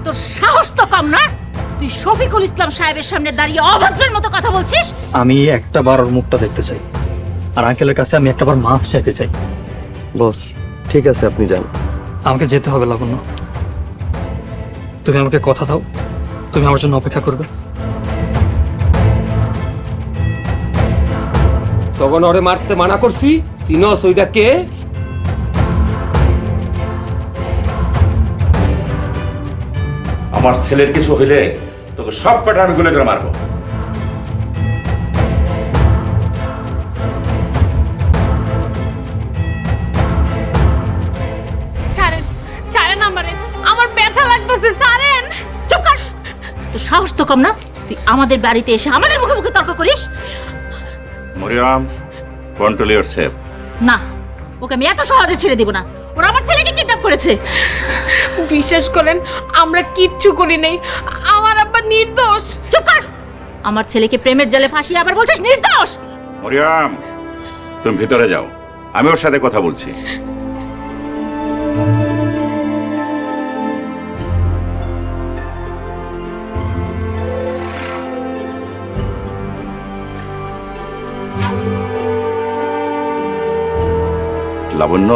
তোর সাহস তো কম না, তুই শফিকুল ইসলাম সাহেবের সামনে দাঁড়িয়ে অভদ্রের মতো কথা বলছিস। আমি একটাবার ওর মুখটা দেখতে চাই, আর আঙ্কেলের কাছে আমি একটাবার মাফ চাইতে চাই। বস ঠিক আছে, আপনি যান। আমাকে যেতে হবে লাবণ্য, তুমি আমাকে কথা দাও, তুমি আমার জন্য অপেক্ষা করবে। তখন ওরে মারতে মানা করছি, চিনস ওইটা কে? আমার ছেলের কিছু হইলে তোকে সব কটা আমি গুলে করে মারবো। ছাড়েন, ছাড়েন আমারে, আমার ব্যথা লাগতেছে, ছাড়েন। চুপ কর, তোর সাহস তো কম না, তুই আমাদের বাড়িতে এসে আমাদের মুখে মুখে তর্ক করিস। Mariam, control yourself. না, ওকে আমি এত সহজে ছেড়ে দিব না, ওরা আমার ছেলেকে কিডন্যাপ করেছে। বিশ্বাস করেন, আমরা কিচ্ছু করি নাই, আমার আব্বা নির্দোষ। চুপ কর, আমার ছেলেকে প্রেমের জালে ফাঁসিয়ে আবার বলছিস নির্দোষ। মরিয়ম, তুমি ভিতরে যাও, আমি ওর সাথে কথা বলছি। লাবণ্য,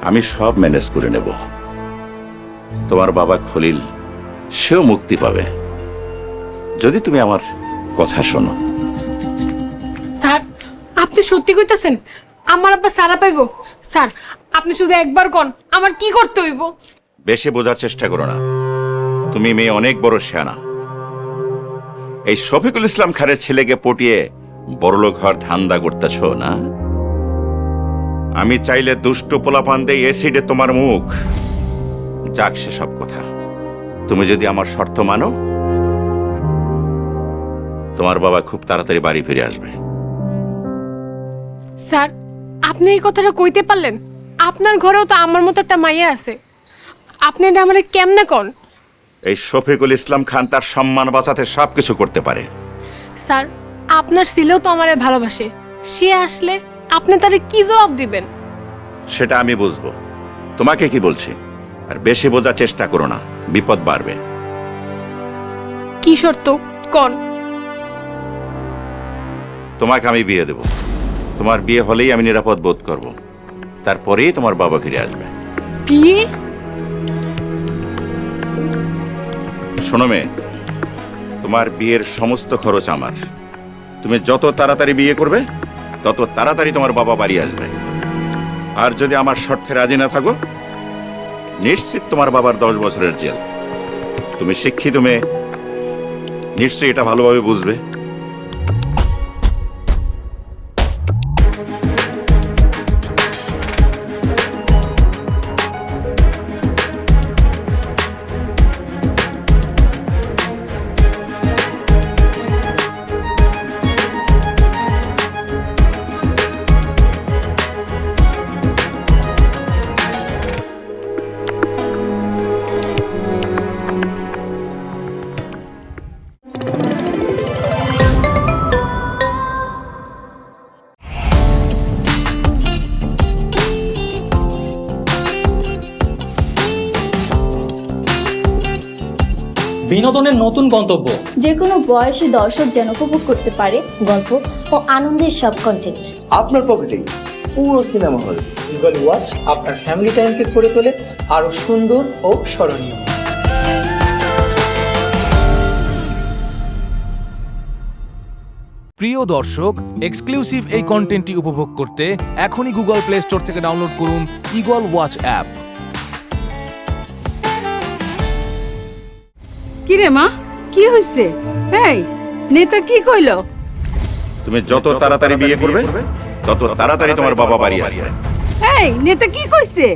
আমি সব ম্যানেজ করে নেব। তোমার বাবা খলিল, সেও মুক্তি পাবে যদি তুমি আমার কথা শোনো। স্যার, আপনি সত্যি কইতাছেন আমার আব্বা সারা পাইবো? স্যার, আপনি শুধু একবার কোন আমার কি করতে হইব? বেশি বোঝার চেষ্টা করো না, তুমি মেয়ে অনেক বড় শেয়ানা। এই শফিকুল ইসলাম খানের ছেলেকে পটিয়ে বড়লোক হওয়ার ধান্দা করতেছ না? আমি চাইলে দুষ্ট পোলাপান দিয়ে এসিডে তোমার মুখ যাক, সে সব কথা। তুমি যদি আমার শর্ত মানো, তোমার বাবা খুব তাড়াতাড়ি বাড়ি ফিরে আসবে। স্যার, আপনি এই কথাটা কইতে পারলেন? আপনার ঘরেও তো আমার মতো একটা মাইয়া আছে, আপনি এটা আমারে কেমনে কোন? এই শফিকুল ইসলাম খান তার সম্মান বাঁচাতে সবকিছু করতে পারে। স্যার, আপনার ছেলেও তো আমারে ভালোবাসে, সে আসলে আপনি তারে কি জবাব দিবেন? সেটা আমি বুঝবো, তোমাকে কি বলছি। আর বেশি বোঝার চেষ্টা করো না, বিপদ বাড়বে। কি শর্ত কোন? তোমাকে আমি বিয়ে দেব, তোমার বিয়ে হলেই আমি নিরাপদ বোধ করব, তারপরেই তোমার বাবা ফিরে আসবে। বিয়ে? শোনো মেয়ে, তোমার বিয়ের সমস্ত খরচ আমার। তুমি যত তাড়াতাড়ি বিয়ে করবে, তত তাড়াতাড়ি তোমার বাবা বাড়ি আসবে। আর যদি আমার শর্তে রাজি না থাকো, নিশ্চিত তোমার বাবার 10 বছরের জেল। তুমি শিক্ষিত মেয়ে, নিশ্চয়ই এটা ভালোভাবে বুঝবে। বিনোদনের নতুন গন্তব্য, যে কোনো বয়সী দর্শক যেন উপভোগ করতে পারে গল্প ও আনন্দের সব কন্টেন্ট আপনার পকেটেই পুরো সিনেমা হল। গুগল ওয়াচ আপনার ফ্যামিলি টাইমকে করে তোলে আরো সুন্দর ও স্মরণীয়। প্রিয় দর্শক, এক্সক্লুসিভ এই কন্টেন্টটি উপভোগ করতে এখনই গুগল প্লে স্টোর থেকে ডাউনলোড করুন ইগল ওয়াচ অ্যাপ। কি রে মা, কি হইছে? এই নেতা কি কইলো? তুমি যত তাড়াতাড়ি বিয়ে করবে, তত তাড়াতাড়ি তোমার বাবা বাড়ি আসবে। এই নেতা কি কইছে?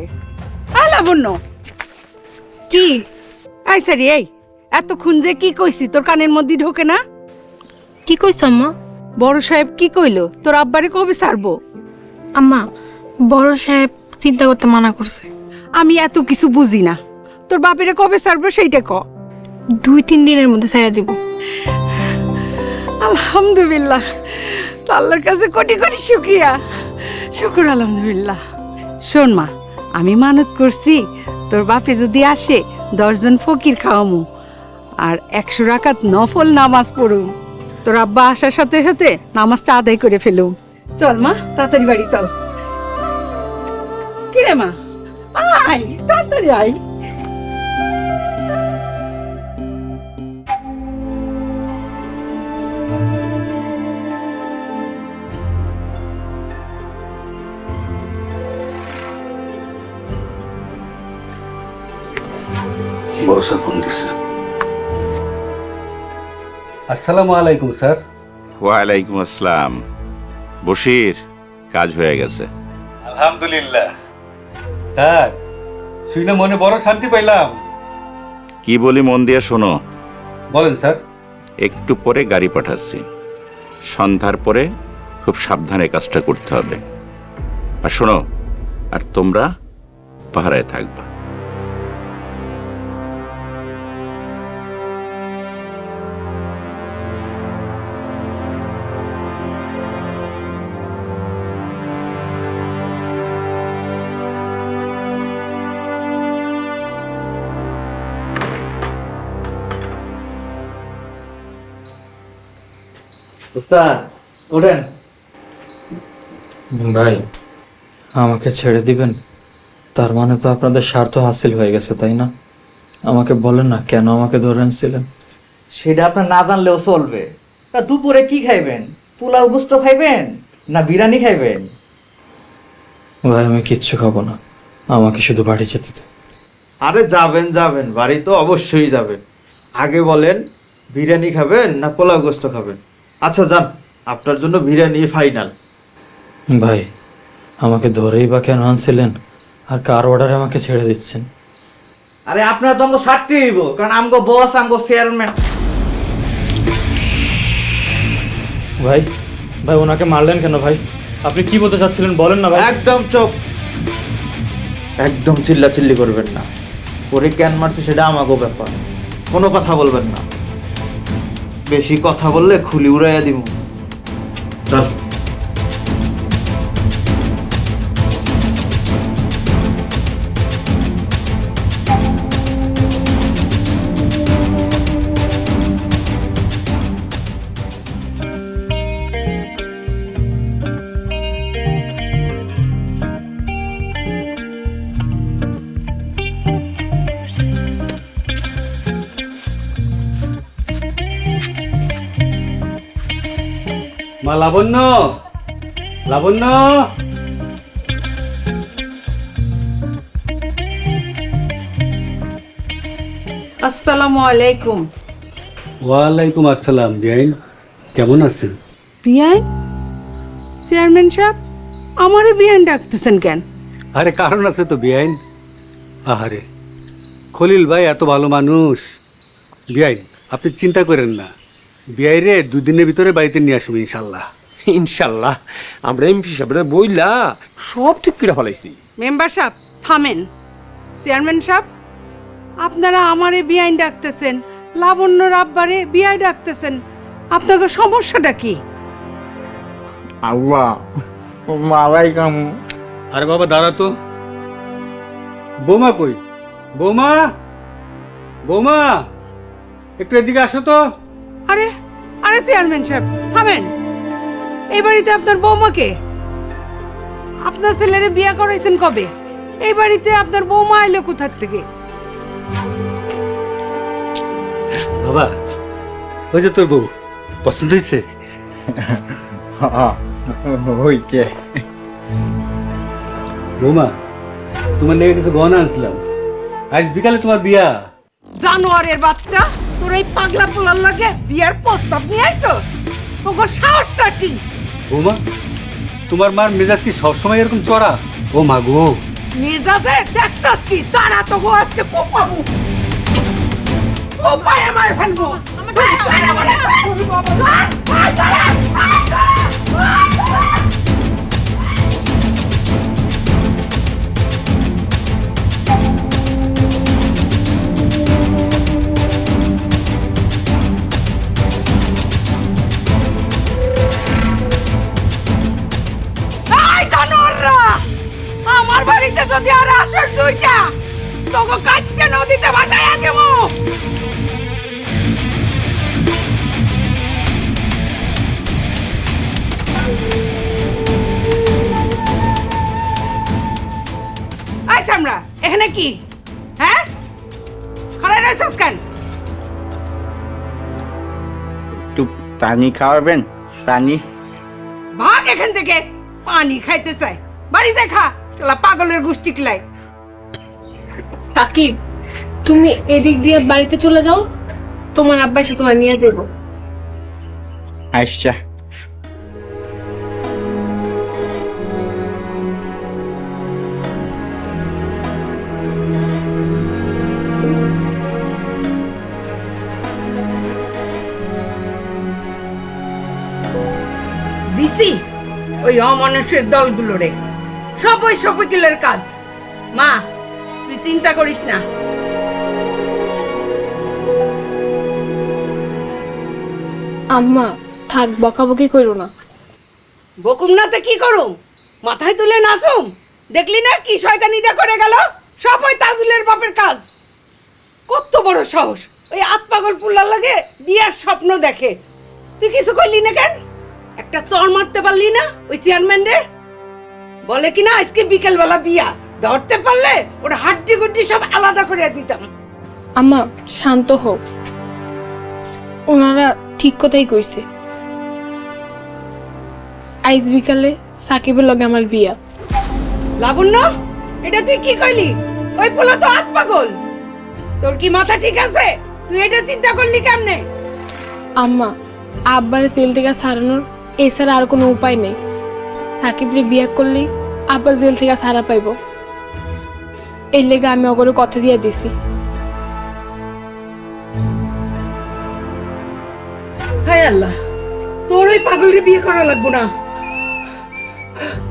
লাবণ্য কি? এই সারি, এই এতক্ষণ যে কি কইছি তোর কানের মধ্যে ঢোকে না? কি কইছ আম্মা? বড় সাহেব কি কইলো? তোর আব্বারে কবে ছাড়বো? আম্মা, বড় সাহেব চিন্তা করতে মানা করছে। আমি এত কিছু বুঝি না, তোর বাপেরে কবে ছাড়বো সেইটা ক। 2-3 দিনের মধ্যে ছেড়ে দিব। আলহামদুলিল্লাহ, আল্লাহর কাছে কোটি কোটি শুকরিয়া। শুকুর আলহামদুলিল্লাহ। শোন মা, আমি মানত করছি তোর বাপে যদি আসে 10 জন ফকির খাওয়ামু আর 100 রাকাত নফল নামাজ পড়ুম। তোর আব্বা আসার সাথে সাথে নামাজটা আদায় করে ফেলুম। চল মা, তাড়াতাড়ি বাড়ি চল। কিরে মা, আয় তাড়াতাড়ি আয়। বড় স্যার ফোন দিচ্ছে। আসসালামু আলাইকুম স্যার। ওয়ালাইকুম আসসালাম। বশির, কাজ হয়ে গেছে। আলহামদুলিল্লাহ স্যার, শুনে মনে বড় শান্তি পাইলাম। কি বলি মন দিয়ে শোনো। বলেন স্যার। একটু পরে গাড়ি পাঠাচ্ছি, সন্ধ্যার পরে খুব সাবধানে কাজটা করতে হবে। আর শোনো, আর তোমরা পাহারায় থাকবা। উস্তাদ ওঠেন। ভাই, আমাকে ছেড়ে দিবেন? তার মানে তো আপনাদের স্বার্থ হাসিল হয়ে গেছে, তাই না? আমাকে বলেন না কেন আমাকে ধরে আনছিলেন। সেটা আপনার না জানলেও চলবে। তা দুপুরে কি খাইবেন? পোলাও গুস্ত খাইবেন না বিরিয়ানি খাইবেন? ভাই, আমি কিচ্ছু খাবো না, আমাকে শুধু বাড়ি যেতে দে। আরে যাবেন যাবেন, বাড়ি তো অবশ্যই যাবেন। আগে বলেন বিরিয়ানি খাবেন না পোলাও গোস্ত খাবেন? আচ্ছা যান, আপনার জন্য বিরিয়ানি ফাইনাল। ভাই, আমাকে ধরেই বা কেন আনছিলেন, আর কার অর্ডারে আমাকে ছেড়ে দিচ্ছেন? আরে আপনার তো আমাকে ছাড়তে হইব, কারণ আমগো বস আমগো চেয়ারম্যান। ভাই, ভাই ওনাকে মারলেন কেন ভাই? আপনি কি বলতে চাচ্ছিলেন বলেন না ভাই। একদম চুপ, একদম চিল্লাচিল্লি করবেন না। পরে কেন মারছে সেটা আমাগো ব্যাপার, কোনো কথা বলবেন না। বেশি কথা বললে খুলি উড়াইয়া দিব। চল। মা লাবণ্য, লাবণ্য। আসসালামু আলাইকুম। ওয়ালাইকুম আসসালাম। বিআইন কেমন আছেন? বিয়ান? চেয়ারম্যান সাহেব, আমারে বিয়ান ডাকতেছেন কেন? আরে কারণ আছে তো বিআইন। আহারে, খলিল ভাই এত ভালো মানুষ। বিআইন আপনি চিন্তা করেন না, বিআইরে 2 দিনের ভিতরে বাড়িতে নিয়ে আসবো ইনশাল্লাহ। ইনশাল্লাহ আমরা এমপি সাহেবরা বইলা সব ঠিক করে ফেলাইছি। মেম্বার সাহেব থামেন। চেয়ারম্যান সাহেব, আপনারা আমারে বিয়াইন ডাকতেছেন, লাবণ্যর আব্বারে বিয়াই ডাকতেছেন, আপনাদের সমস্যাটা কি? আল্লাহ মালাইকাম। আরে বাবা দাঁড়া তো। বৌমা কই? বৌমা, বৌমা একটু এদিকে আসো তো। আরে আরে চেয়ারম্যান সাহেব থামেন। এই বাড়িতে আপনার বৌমাকে? আপনার ছেলেরে বিয়া করাইছেন কবে? এই বাড়িতে আপনার বৌমা আইলো কোথা থেকে? বাবা, ওই যে তোর বউ পছন্দ হয়েছে? বৌমা, তোমার লেগে কিছু গহনা আনছিলাম, আজ বিকালে তোমার বিয়া। জানোয়ারের বাচ্চা, তোর এই পাগলা পোলার লাগে বিয়ার প্রস্তাব নিয়ে আইছো? তোর সাহসটা কি? বৌমা, তোমার মার মেজাজ কি সবসময় এরকম চড়া? ও মা গো, মেজাজে দেখছস কি? তারা তো গো আজকে কোপাবো, কোপায় আমার ফেলবো। মানে কি? হ্যাঁ, খারাপ রয়েছস কেন? একটু পানি খাওয়াবেন? পানি? ভাগ এখান থেকে। পানি খাইতে চাই, বাড়ি দেখা শালা পাগলের গোষ্ঠী কিলাই। সাকিব, তুমি এদিক দিয়ে বাড়িতে চলে যাও, তোমার আব্বা এসে তোমার নিয়ে যাবো। আচ্ছা। দিছি ওই অমানুষের দলগুলোরে, সব ওই শফিকুলের কাজ। মা, তুই চিন্তা করিস না। আম্মা থাক, বকাবকি করো না। বকুম না তো কি করুম? মাথায় তুলে নাচুম? দেখলি না কি শয়তানিটা করে গেল? সব ওই তাজুলের বাপের কাজ। কত বড় সাহস, ওই আতপাগল পুল্লার লাগে বিয়ার স্বপ্ন দেখে। তুই কিছু কইলি না কেন? একটা চড় মারতে পারলি না ওই চেয়ারম্যান রে? বলে কিনা আজকে বিকেল বেলা বিয়া, ধরতে পারলে ওর হাড্ডি গুড্ডি সব আলাদা করে দিতাম। আম্মা শান্ত হোক, ওনারা ঠিক কথাই কইছে। আইজ বিকালে সাকিবের লগে আমার বিয়া। লাবণ্য, এটা তুই কি কইলি? ওই পোলা তো আতপাগল। তোর কি মাথা ঠিক আছে? তুই এটা চিন্তা করলি কেমনে? আম্মা, আব্বারে জেল থেকে ছাড়ানোর এছাড়া আর কোনো উপায় নেই। সাকিবরে বিয়ে করলেই আব্বা জেল থেকে ছাড়া পাইব। এর লেগে আমি ওগরে কথা দিয়ে দিছি। হায় আল্লাহ, তোর ওই পাগলের বিয়ে করা লাগবো না।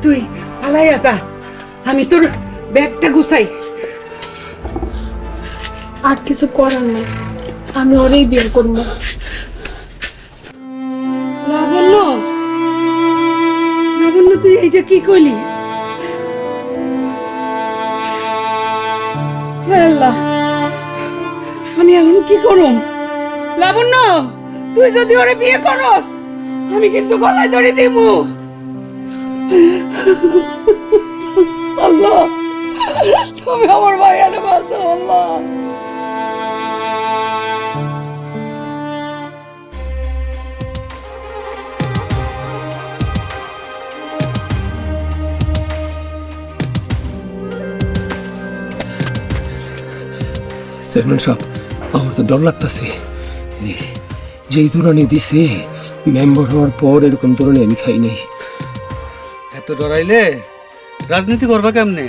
তুই পালাইয়া যা, আমি তোর ব্যাগটা গুছাই। আর কিছু করার নেই, আমি ওরেই বিয়ে করবো। লাবণ্য, লাবণ্য, তুই এইটা কি কইলি? হায় আল্লাহ, আমি এখন কি করুম? লাবণ্য, তুই যদি ওরে বিয়ে করস, আমি কিন্তু গলায় ধরে দিব। আল্লাহ, তুমি আমার ভাইয়ারে বাঁচাও আল্লাহ। চেয়ারম্যান সাহেব, আমার তো ডর লাগতেছে। যেই ধরনের দিছে, মেম্বার হওয়ার পর এরকম ধরনের আমি খাই নাই। এত ডরাইলে রাজনীতি করবা কেমনে?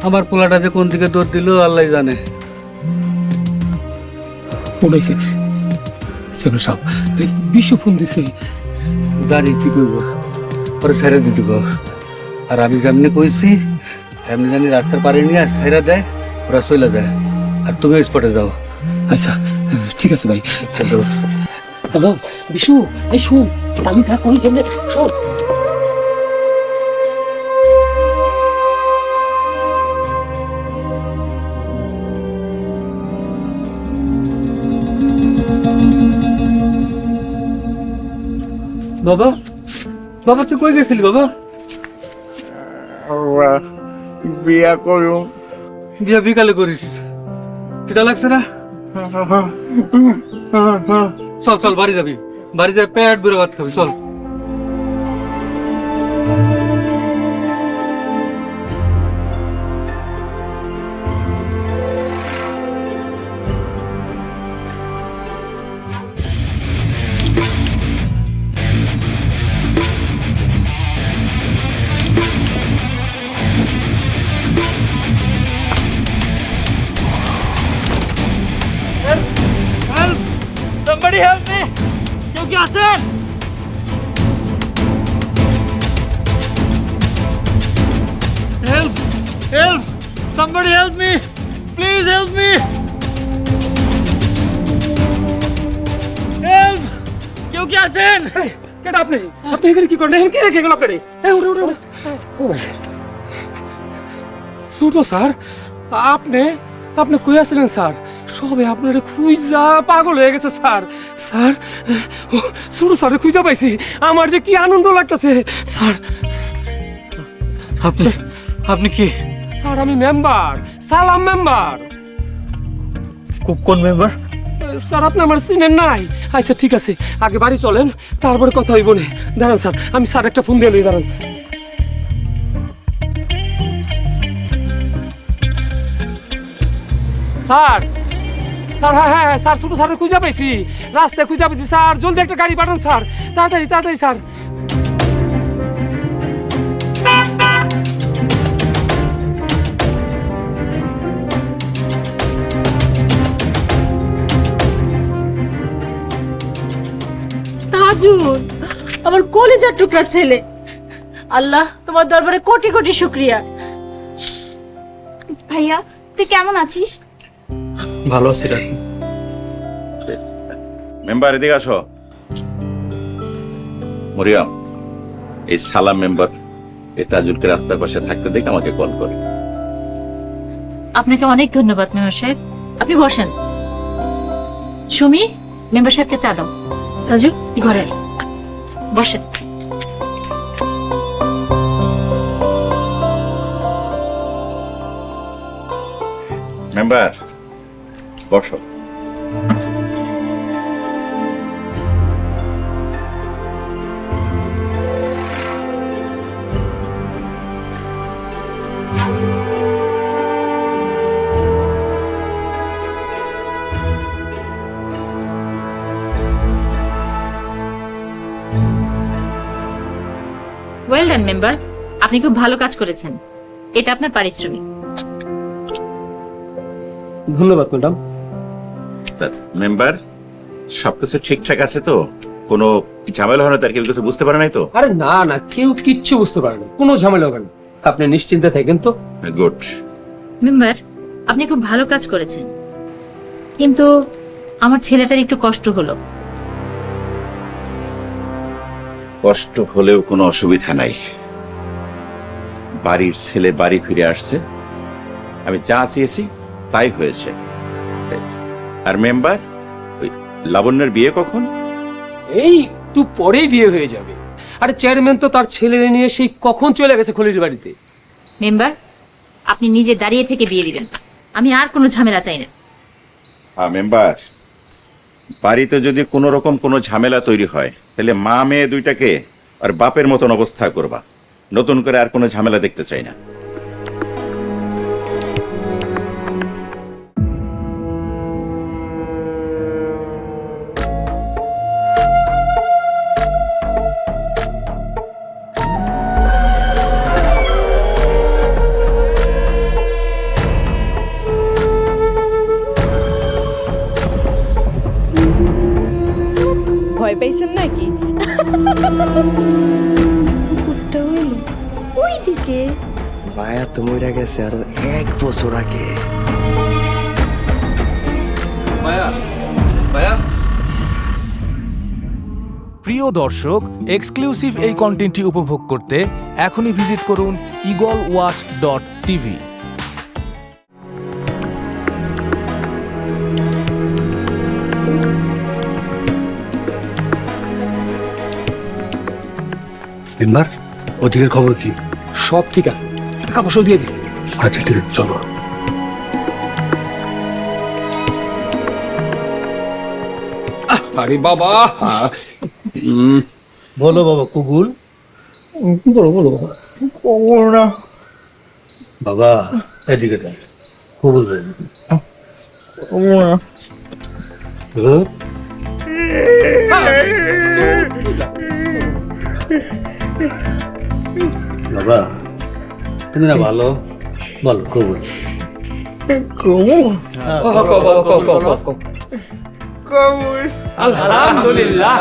আমার পোলাটা যে কোন দিকে দৌড় দিল আল্লাহ জানে। ফোন আইছে চেয়ারম্যান সাহেব, বিশ্ব ফোন দিছে। জানি কি করবো, পরে ছেড়ে দিতে গো। আর আমি যেমনি কইছি এমনি জানি রাস্তার পারে নিয়ে ছেড়ে দেয়, ওরা চলে যায়। আর তুমি স্পটে যাও। আচ্ছা ঠিক আছে ভাই। হ্যালো বিশু, এই শোন, আমি যা করি যেমনি শোন। বাবা, বাবা তুই কই গেছিলি বাবা? বিয়া করুম। বিয়া বিকালে করিস? খিদা লাগছে না? চল চল বাড়ি যাবি, বাড়ি যাই পেট ভরে ভাত খাবি, চল। Somebody help me! কেউ কি আছেন? Help! Help! Somebody help me! Please help me! Help! কেউ কি আছেন? কেটা আপনি? আপনি এখানে কি করেন? কে রেখে গেল আপনারে? উঠে উঠে উঠে। ছোট স্যার, আপনি আপনি কই আছিলেন স্যার? সবে আপনার খুঁজা পাগল হয়ে গেছে স্যার। স্যার, ছোট স্যার খুঁজা পাইছি, আমার যে কি আনন্দ লাগতেছে স্যার। আপনি আপনি কি? স্যার আমি মেম্বার, সালাম মেম্বার। কোন মেম্বার? স্যার আপনি আমার চিনেন নাই? আচ্ছা ঠিক আছে, আগে বাড়ি চলেন, তারপরে কথা হইব না। দাঁড়ান স্যার, আমি স্যার একটা ফোন দিয়ে লই, দাঁড়ান। স্যার স্যার হ্যাঁ হ্যাঁ স্যার, ছোট স্যার খুঁজে পাইছি, রাস্তায় খুঁজে পাইছি স্যার। জলদি একটা গাড়ি পাঠান স্যার, তাড়াতাড়ি তাড়াতাড়ি স্যার। তাজুল, আমার কলিজার টুকরা ছেলে, আল্লাহ তোমার দরবারে কোটি কোটি শুকরিয়া। ভাইয়া তুই কেমন আছিস? ভালো আছি রাখি। মেম্বার এদিকে আসো। মরিয়াম, এই সালাম মেম্বার এই তাজুলকে রাস্তার পাশে থাকতে দেখে আমাকে কল করে। আপনাকে অনেক ধন্যবাদ মেম্বার সাহেব, আপনি বসেন। সুমি, মেম্বার সাহেবকে চা দাও। সাজু, ঘরে বসেন। মেম্বার বসো। ওয়েল ডান মেম্বার, আপনি খুব ভালো কাজ করেছেন, এটা আপনার পারিশ্রমিক। ধন্যবাদ ম্যাডাম। মেম্বার সবকিছু ঠিকঠাক আছে তো? কোনো ঝামেলা হয় না তার? কেউ কিছু বুঝতে পারে নাই তো? আরে না না, কেউ কিচ্ছু বুঝতে পারে না, কোনো ঝামেলা হবে না, আপনি নিশ্চিন্তে থাকেন তো। গুড। মেম্বার, আপনি খুব ভালো কাজ করেছেন, কিন্তু আমার ছেলেটার একটু কষ্ট হলো। কষ্ট হলেও কোনো অসুবিধা নাই, বাড়ির ছেলে বাড়ি ফিরে আসছে, আমি যা চেয়েছি তাই হয়েছে। আর মেম্বার, ওই লাবণ্যের বিয়ে কখন? এই একটু পরেই বিয়ে হয়ে যাবে। আরে চেয়ারম্যান তো তার ছেলে নিয়ে সেই কখন চলে গেছে খলির বাড়িতে। মেম্বার, আপনি নিজে দাঁড়িয়ে থেকে বিয়ে দিবেন, আমি আর কোনো ঝামেলা চাই না। হ্যাঁ মেম্বার, বাড়িতে যদি কোনো রকম কোনো ঝামেলা তৈরি হয় তাহলে মা মেয়ে দুইটাকে আর বাপের মতন অবস্থা করবা, নতুন করে আর কোনো ঝামেলা দেখতে চাই না। ভয় পাইছেন নাকি? ওই দিকে মায়া তো মরে গেছে আরো 1 বছর আগে। প্রিয় দর্শক, এক্সক্লুসিভ এই কন্টেন্টটি উপভোগ করতে এখনই ভিজিট করুন eagleWatch.tv। মেম্বার, ওদিকের খবর কি? সব ঠিক আছে, টাকা পয়সা দিয়ে দিচ্ছি। আচ্ছা ঠিক আছে, চলো। আরে বাবা, বলো বাবা কবুল। বলো বলো বাবা। বাবা এদিকে দেখ, কবুল রে। বাবা তুমি না ভালো, বলো কবুল। আলহামদুলিল্লাহ।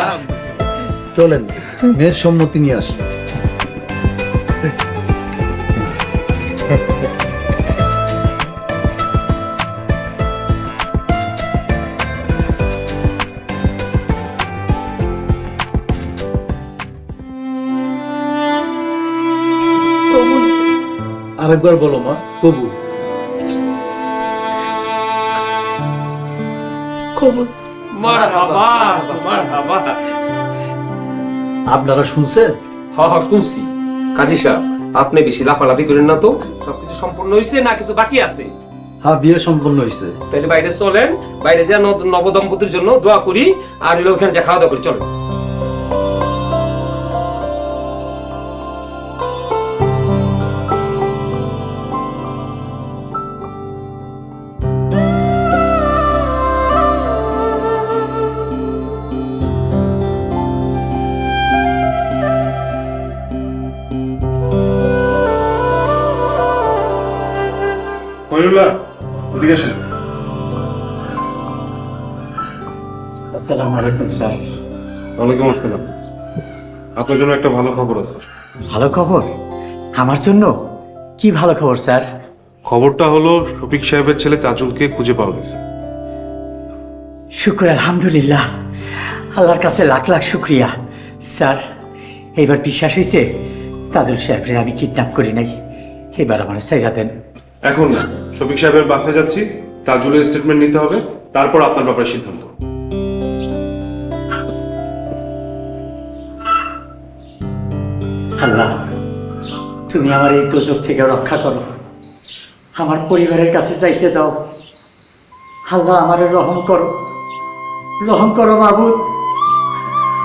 চলেন মেয়ের সম্মতি নিয়ে আসি। আরেকবার বলো মা, কবুল। কবুল। মারহাবা মারহাবা। আপনারা শুনছেন? হ্যাঁ হ্যাঁ শুনছি, কাজী সাহেব আপনি বেশি লাফালাফি করেন না তো, সবকিছু সম্পূর্ণ হয়েছে না কিছু বাকি আছে? হ্যাঁ, বিয়ে সম্পন্ন হয়েছে। তাহলে বাইরে চলেন, বাইরে যা নবদম্পতির জন্য দোয়া করি, আর হলো ওখানে যা খাওয়া দাওয়া করি, চলেন। আসসালামু আলাইকুম স্যার। ওয়ালাইকুম আসসালাম। আপনার জন্য একটা ভালো খবর আছে। ভালো খবর? আমার জন্য? কি ভালো খবর স্যার? খবরটা হলো শফিক সাহেবের ছেলে তাজুলকে খুঁজে পাওয়া গেছে। শুক্র, আলহামদুলিল্লাহ, আল্লাহর কাছে লাখ লাখ শুক্রিয়া। স্যার, এইবার বিশ্বাস হয়েছে তাজুল সাহেবরে আমি কিডন্যাপ করি নাই। এবার আমার সাইরা দেন। এখন না, শফিক সাহেবের বাসায় যাচ্ছি, তাজুলের স্টেটমেন্ট নিতে হবে, তারপর আপনার ব্যাপারে সিদ্ধান্ত। আল্লাহ, তুমি আমার এই দোজক থেকে রক্ষা করো, আমার পরিবারের কাছে যাইতে দাও। আল্লাহ, আমারে রহম করো, রহম করো মাবুদ,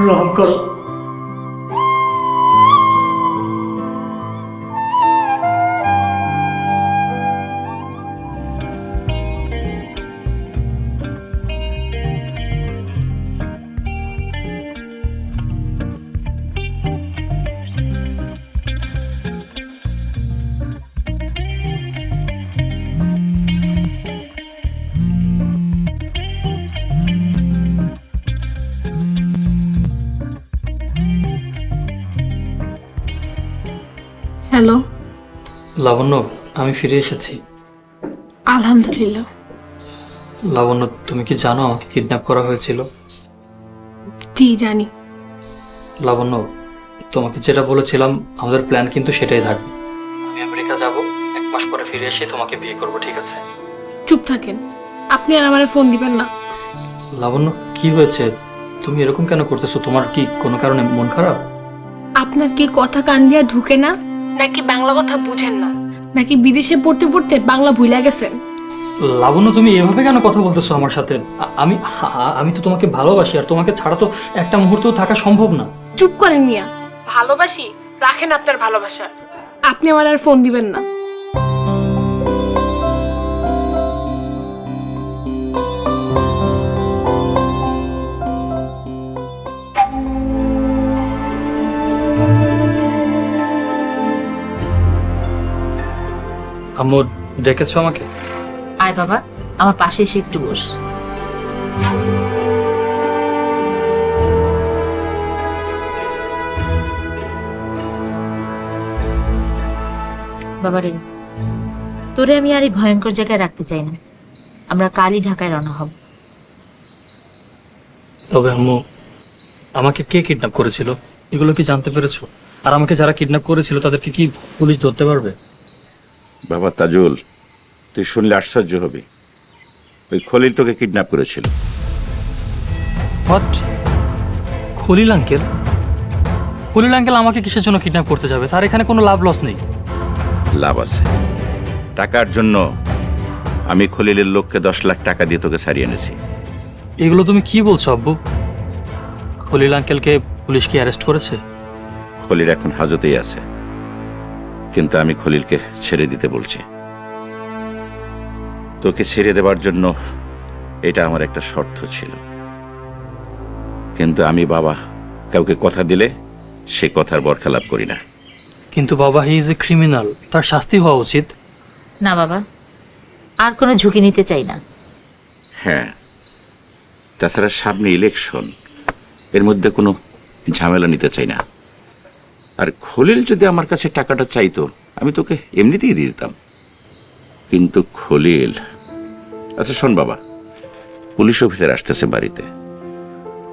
রহম করো। হ্যালো। লাবণ্য, আমি ফিরে এসেছি। আলহামদুলিল্লাহ। লাবণ্য, তুমি কি জানো আমাকে কিডন্যাপ করা হয়েছিল? জি জানি। লাবণ্য, তোমাকে যেটা বলেছিলাম আমাদের প্ল্যান কিন্তু সেটাই থাকবে। আমি আমেরিকা যাব, 1 মাস পরে ফিরে এসে তোমাকে বিয়ে করব, ঠিক আছে? চুপ থাকেন, আপনি আর আমারে ফোন দিবেন না। লাবণ্য, কি হয়েছে? তুমি এরকম কেন করতেছো? তোমার কি কোনো কারণে মন খারাপ? আপনার কি কথা কান দিয়া ঢুকে না, নাকি বাংলা কথা বুঝেন না, নাকি বিদেশে পড়তে পড়তে বাংলা ভুলে গেছেন? লাবণ্য, তুমি এভাবে কেন কথা বলতেছো আমার সাথে? আমি তো তোমাকে ভালোবাসি, আর তোমাকে ছাড়া তো একটা মুহূর্তও থাকা সম্ভব না। চুপ করেন মিয়া। ভালোবাসি, রাখেন আপনার ভালোবাসা, আপনি আমার আর ফোন দিবেন না। আম্মু, ডেকেছো আমাকে? আয় বাবা, আমার পাশে এসে একটু বস। বাবারে, তোরে আমি আর এই ভয়ঙ্কর জায়গায় রাখতে চাই না। আমরা কালই ঢাকায় রওনা হব। তবে আম্মু, আমাকে কে কিডন্যাপ করেছিল এগুলো কি জানতে পেরেছো? আর আমাকে যারা কিডন্যাপ করেছিল তাদেরকে কি পুলিশ ধরতে পারবে? বাবা তাজুল, তুই শুনলে আশ্চর্য হবি। ওই খলিল তোকে কিডন্যাপ করেছিল। What? Khalil uncle? Khalil uncle আমাকে কিসের জন্য কিডন্যাপ করতে যাবে? তার এখানে কোনো লাভ লস নেই। লাভ আছে। টাকার জন্য আমি খলিলের লোককে 10 লাখ টাকা দিয়ে তোকে ছাড়িয়ে এনেছি। এগুলো তুমি কি বলছো আব্বু? খলিল আঙ্কেলকে পুলিশ কি অ্যারেস্ট করেছে? খলিল এখন হাজতেই আছে, কিন্তু আমি খলিলকে ছেড়ে দিতে বলছি। তোকে ছেড়ে দেবার জন্য এটা আমার একটা শর্ত ছিল, কিন্তু আমি বাবা কাউকে কথা দিলে সে কথার বরখেলাপ করি না। কিন্তু বাবা, হি ইজ এ ক্রিমিনাল, তার শাস্তি হওয়া উচিত। না বাবা, আর কোনো ঝুঁকি নিতে চাই না। হ্যাঁ, তাছাড়া সামনে ইলেকশন, এর মধ্যে কোনো ঝামেলা নিতে চাই না। আর খলিল যদি আমার কাছে টাকাটা চাইতো আমি তোকে এমনিতেই দিয়ে দিতাম, কিন্তু খলিল। আচ্ছা শোন বাবা, পুলিশ অফিসার আসতেছে বাড়িতে,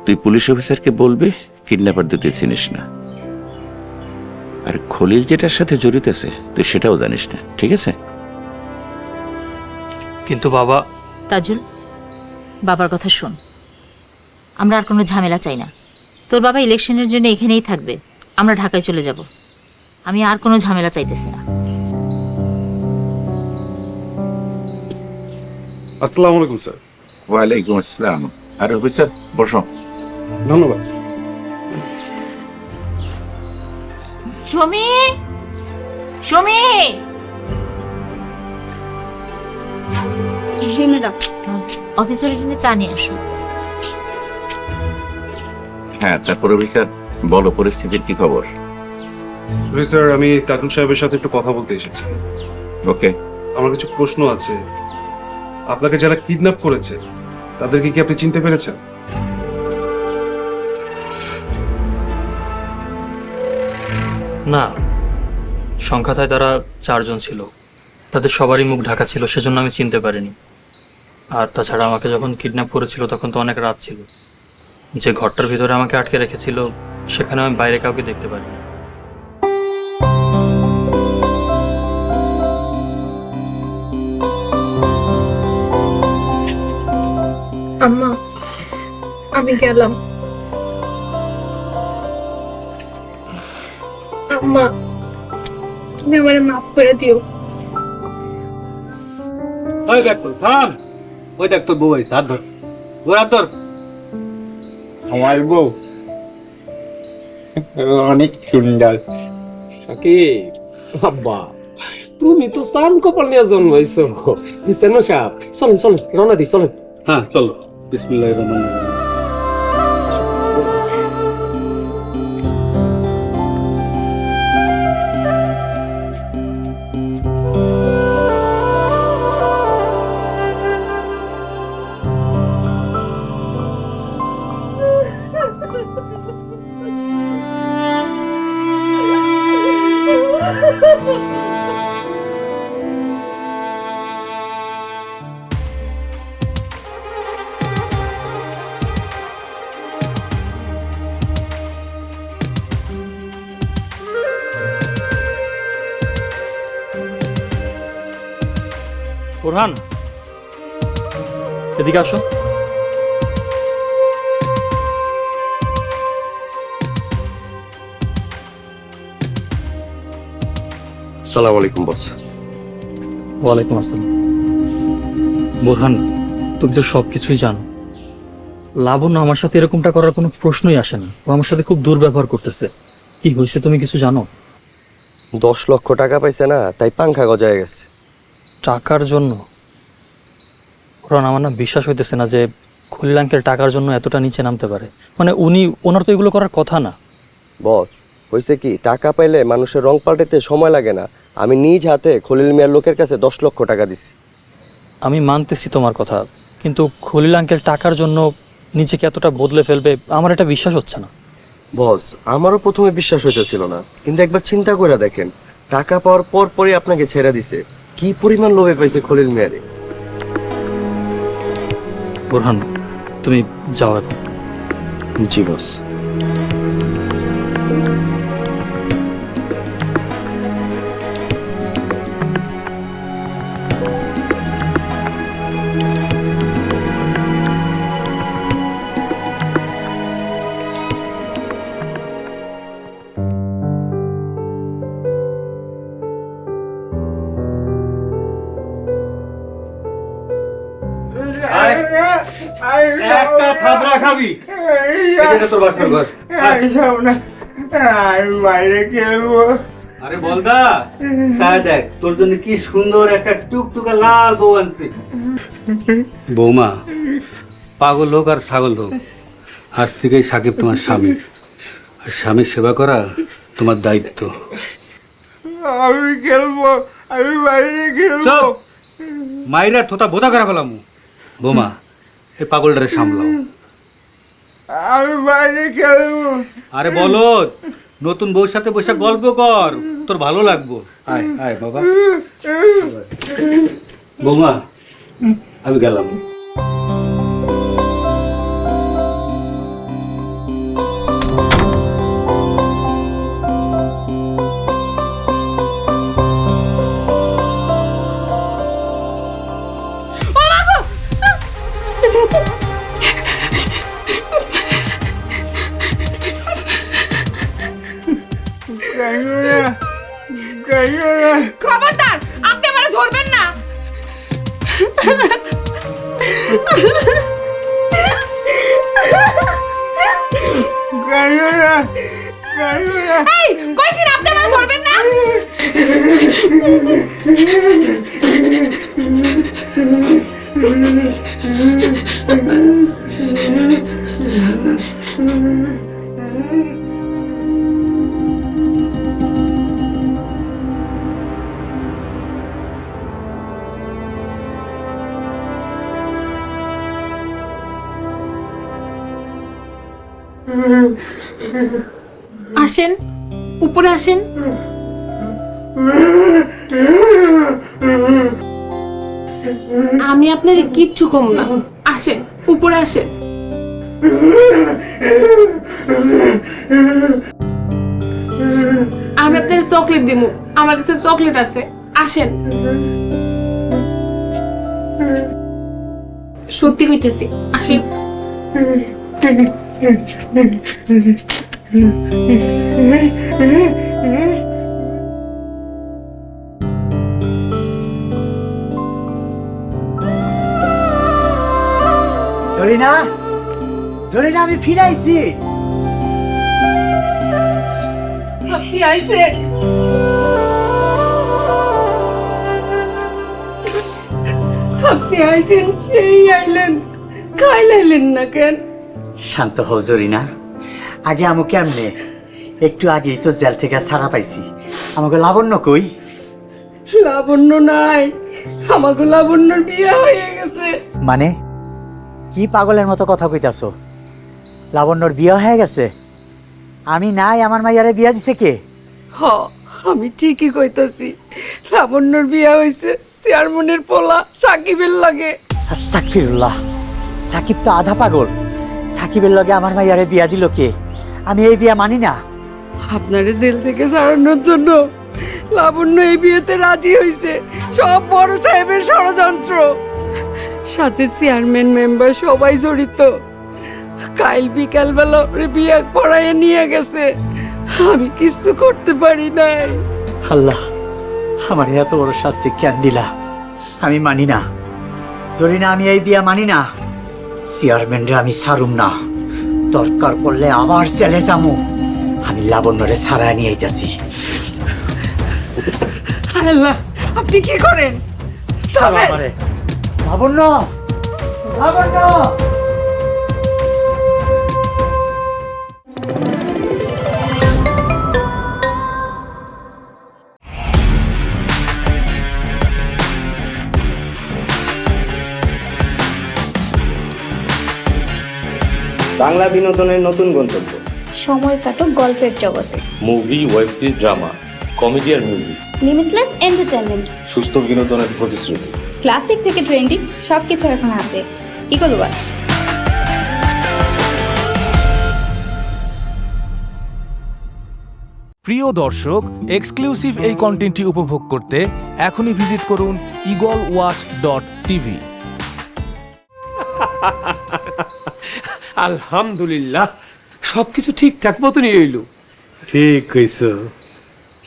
তুই পুলিশ অফিসারকে বলবি কিডন্যাপারদের তুই চিনিস না, আর খলিল যেটার সাথে জড়িত আছে তুই সেটাও জানিস না, ঠিক আছে? কিন্তু বাবা। তাজুল, বাবার কথা শোন, আমরা আর কোনো ঝামেলা চাই না। তোর বাবা ইলেকশনের জন্য এখানেই থাকবে, আমরা ঢাকায় চলে যাব। আমি আর কোনো ঝামেলা চাইতেছি না। আসসালামু আলাইকুম স্যার। ওয়ালাইকুম আসসালাম। আরে অফিসার বসো। ধন্যবাদ। সুমি, সুমি, অফিসারের জন্য চা নিয়ে আসো। হ্যাঁ, তারপর অফিসার বলো পরিস্থিতির কি খবর? স্যার, আমি তাকুল সাহেবের সাথে একটু কথা বলতে এসেছি। ওকে। আমার কিছু প্রশ্ন আছে। আপনাকে যারা কিডন্যাপ করেছে তাদেরকে কি আপনি চিনতে পেরেছেন? না, সংখ্যায় তারা 4 জন ছিল। তাদের সবারই মুখ ঢাকা ছিল, সেজন্য আমি চিনতে পারিনি। আর তাছাড়া আমাকে যখন কিডন্যাপ করেছিল তখন তো অনেক রাত ছিল। যে ঘরটার ভিতরে আমাকে আটকে রেখেছিল সেখানে আমি বাইরে কাউকে দেখতে পারিনি। আম্মা, আমি গেলাম। আম্মা, তুমি আমারে মাফ করে দিও। ওই দেখ তোর থাম, ওই দেখ তোর বউ আইছে, হাত ধর, ওর হাত ধর। আমার বউ অনেক সুন্দর। আব্বা, তুমি তো সান কপাল নিয়ে জন্মাইছো। চেনো সাহেব, চলেন চলেন, রওনা দিই, চলেন। হ্যাঁ চলো, বিসমিল্লাহির রহমানির রহিম। ওরহান, এদিকে আসো। সালাম আলাইকুম বস। ওয়ালাইকুম আসসালাম। বোরহান, তুমি তো সব কিছুই জানো। লাবণ্য আমার সাথে এরকমটা করার কোনো প্রশ্নই আসে না। ও আমার সাথে খুব দুর্ব্যবহার করতেছে। কি হয়েছে তুমি কিছু জানো? 10 লক্ষ টাকা পাইছে না, তাই পাংখা গজায় গেছে। টাকার জন্য? কারণ আমার না বিশ্বাস হইতেছে না যে খলিল আঙ্কেল টাকার জন্য এতটা নিচে নামতে পারে। মানে ওনার তো এগুলো করার কথা না। বস, হয়েছে কি, টাকা পাইলে মানুষের রং পাল্টাতে সময় লাগে না। আমি নিজ হাতে খলিল মিয়ার লোকের কাছে 10 লক্ষ টাকা দিছি। আমি মানতেছি তোমার কথা, কিন্তু খলিল আঙ্কেল টাকার জন্য নিজেকে এতটা বদলে ফেলবে আমার এটা বিশ্বাস হচ্ছে না। বস, আমারও প্রথমে বিশ্বাস হইতেছিল না, কিন্তু একবার চিন্তা করে দেখেন, টাকা পাওয়ার পর পরই আপনাকে ছেড়ে দিছে। কি পরিমাণ লোভে পাইছে খলিল মিয়ারে। বোরহান, তুমি যাও এখন। জি বস। একটা থাবড়া খাবি, এটা তোর বাসার ঘর। বাইরে খেলবো। আরে বলদা, সায় দেখ, তোর জন্য কি সুন্দর একটা টুকটুকা লাল বউ আনছি। বৌমা, পাগল হোক আর ছাগল হোক, আজ থেকেই সাকিব তোমার স্বামী। আর স্বামীর সেবা করা তোমার দায়িত্ব। আমি খেলবো, আমি বাইরে খেলবো। মাইরা থোতা বোধা করে ফেলাম। বৌমা, এই পাগলটারে সামলাও। আমি বাইরে খেলবো। আরে বলো, নতুন বউর সাথে বসে গল্প কর, তোর ভালো লাগবো। আয় আয় বাবা। বৌমা, আমি গেলাম। খবরদার, আপনি আমারে ধরবেন না। এই, কইছি না আপনি আমারে ধরবেন না। আসেন, উপরে আসেন। আমি আপনার কিচ্ছু কম না, আসেন উপরে আসেন। আমি আপনার চকলেট দিব, আমার কাছে চকলেট আছে, আসেন। সত্যি কইতেছি, আসেন। জরিনা, জরিনা, আমি ফিরাইছি। আপনি আইছেন? আপনি আইছেন, এই আইলেন, খাইলাইলেন না কেন? শান্ত হও জরিনা, আগে আমু কেমনে? একটু আগেই তো জেল থেকে ছাড়া পাইছি। আমাকে লাবণ্য কই? লাবণ্য নাই, আমাকে লাবণ্যর বিয়ে হয়ে গেছে। মানে কি পাগলের মতো কথা কইতাছো? লাবণ্যর বিয়ে হয়ে গেছে? আমি নাই, আমার মাইয়ারে বিয়া দিছে কে? হ, আমি ঠিকই কইতাছি, লাবণ্যর বিয়ে হয়েছে চেয়ারম্যানের পোলা সাকিবের লাগে। আস্তাগফিরুল্লাহ, সাকিব তো আধা পাগল। সাকিবের লগে আমার মাইয়ারে বিয়া দিল কে? আমি এই বিয়া মানি না। আপনারে জেল থেকে ছাড়ানোর জন্য লাবণ্য এই বিয়েতে রাজি হয়েছে। সব বড় সাহেবের ষড়যন্ত্র, সাথে চেয়ারম্যান মেম্বার সবাই জড়িত। কাল বিকাল বেলা ওরে বিয়ে পড়াইয়ে নিয়ে গেছে, আমি কিছু করতে পারি নাই। আল্লাহ, আমার এত বড় শাস্তি কেন দিলা? আমি মানি না জরিনা, আমি এই বিয়া মানি না। চেয়ারম্যানরে আমি ছাড়ুম না, দরকার পড়লে আবার জেলে যামু। আমি লাবণ্যরে ছাড়াই নিয়ে আইতাছি। আল্লাহ, আপনি কি করেন? লাবণ্য, লাবণ্য! বাংলা বিনোদনের নতুন গন্তব্য। সময় কাটুক গল্পের জগতে। Movie, web series, drama, comedy আর মিউজিক। Limitless entertainment. সুস্থ বিনোদনের প্রতিশ্রুতি। ক্লাসিক থেকে ট্রেন্ডিং সবকিছু এখন হাতে। Eagle watch. প্রিয় দর্শক, এক্সক্লুসিভ এই কন্টেন্টটি উপভোগ করতে এখনই ভিজিট করুন eagleWatch.tv। আলহামদুলিল্লাহ, সবকিছু ঠিকঠাক মতনই হইল। ঠিক কইছো,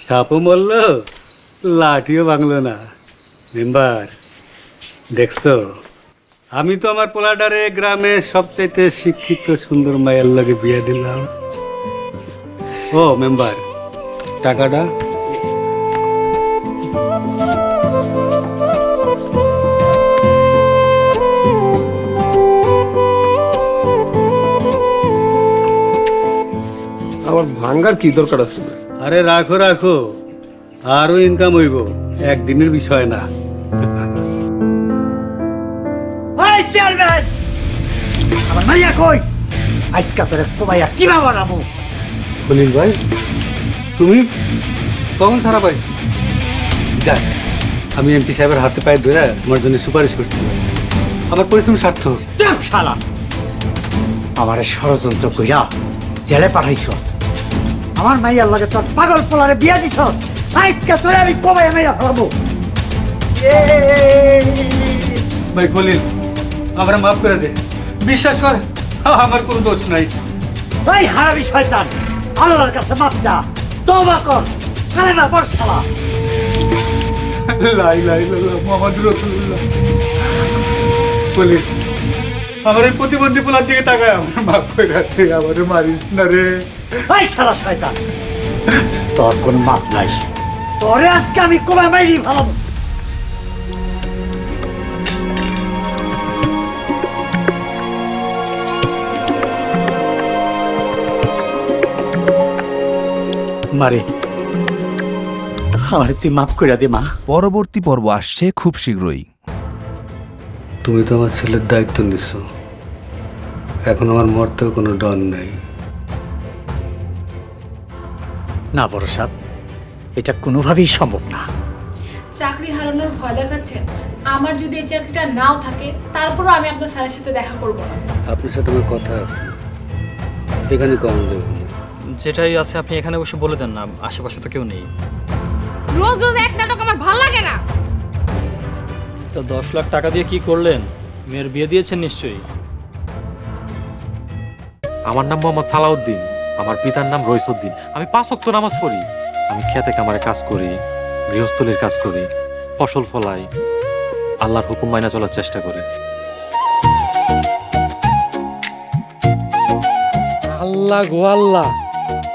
সাপও মরল, লাঠিও ভাঙলো না। মেম্বার দেখছো, আমি তো আমার পোলাডারে গ্রামের সবচাইতে শিক্ষিত সুন্দর মায়ের লাগে বিয়ে দিলাম। ও মেম্বার, টাকাটা? আমার ভাঙ্গার কি দরকার আছে? আরে রাখো রাখো, আরো ইনকাম হইব, একদিনের বিষয় না। এই চেয়ারম্যান, আমার মাইয়া কই? আজকা তোরে কোমাইয়া কিভাবে বানাবো? খলিল ভাই, তুমি কখন ছাড়া পাইছো? যাক, আমি এমপি সাহেবের হাতে পায়ে ধরে তোমার জন্য সুপারিশ করছি। আমার পরিশ্রম সার্থক। চুপ শালা! আমারে ষড়যন্ত্র কইরা জেলে পাঠাইছস, আমার মাইয়ার লগে তোর পাগল পোলারে বিয়া দিছস। আজকে তোরে আমি কোমাইয়া মাইয়া ফেলাবো। ভাই খলিল, আমার মাফ করে দে, বিশ্বাস কর আমার কোনো দোষ নাই। এই হারামি শয়তান, আল্লাহর কাছে মাপ চা, তওবা কর। শালা না বড় শালা লা ইলাহা ইল্লাল্লাহ মুহাম্মাদুর রাসূলুল্লাহ। বলি আমার এই প্রতিবন্ধী পোলার দিকে তাকায়, আমার মাফ করে রাখতে, আমারে মারিস না রে। এই শালা শয়তান, তোর কোনো মাপ নাই। তোরে আজকে আমি কোমে মাইরি ভালো। মারে আমার তুই মাফ করে দে মা। পরবর্তী পর্ব আসছে খুব শীঘ্রই। তুমি তো আমার ছেলের দায়িত্ব নিচ্ছ, এখন আমার মরতেও কোনো ডর নাই। না বড় সাহেব, এটা কোনোভাবেই সম্ভব না। চাকরি হারানোর ভয় দেখাচ্ছেন? আমার যদি এই চাকরিটা নাও থাকে তারপরও আমি আপনার স্যারের সাথে দেখা করব না। আপনার সাথে আমার কথা আছে, এখানে কম যাবো না। যেটাই আছে আপনি এখানে বসে বলে দেন না, আশেপাশে তো কেউ নেই। রোজ রোজ এক নাটক আমার ভালো লাগে না। তো 10 লাখ টাকা দিয়ে কি করলেন? মেয়ের বিয়ে দিয়েছেন নিশ্চয়ই। আমার নাম মোহাম্মদ সালাউদ্দিন, আমার পিতার নাম রইসউদ্দিন। আমি 5 ওয়াক্ত নামাজ পড়ি। আমি খেতে কামারে কাজ করি, গৃহস্থলীর কাজ করি, ফসল ফলাই, আল্লাহর হুকুম মাইনা চলার চেষ্টা করি। আল্লাহ গো আল্লাহ,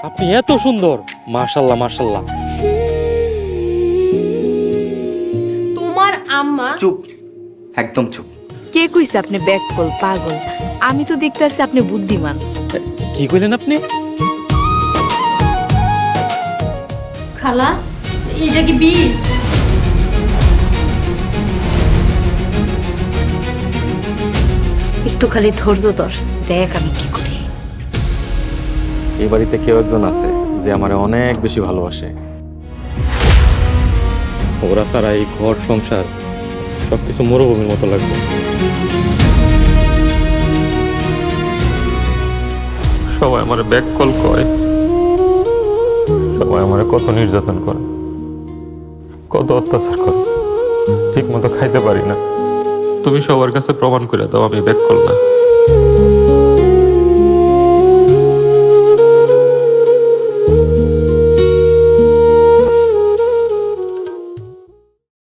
আপনি এত সুন্দর, মাশাল্লাহ মাশাল্লাহ। তোমার আম্মা চুপ, একদম চুপ। কে কইছে আপনি ব্যাককল পাগল? আমি তো দেখতেছি আপনি বুদ্ধিমান। কি কইলেন আপনি? খালা, এটা কি বিষ? একটু খালি ধৈর্য ধর, দেখ আমি কি করি। এই বাড়িতে কেউ একজন আছে যে আমারে অনেক বেশি ভালোবাসে। ওরা ছাড়া এই ঘর সংসার সবকিছু মরুভূমির মতো লাগবে। সবাই আমারে ব্যাক কল করে, সবাই আমারে কত নির্যাতন করে, কত অত্যাচার করে, ঠিক মতো খাইতে পারি না। তুমি সবার কাছে প্রমাণ করে দাও আমি ব্যাক কল না।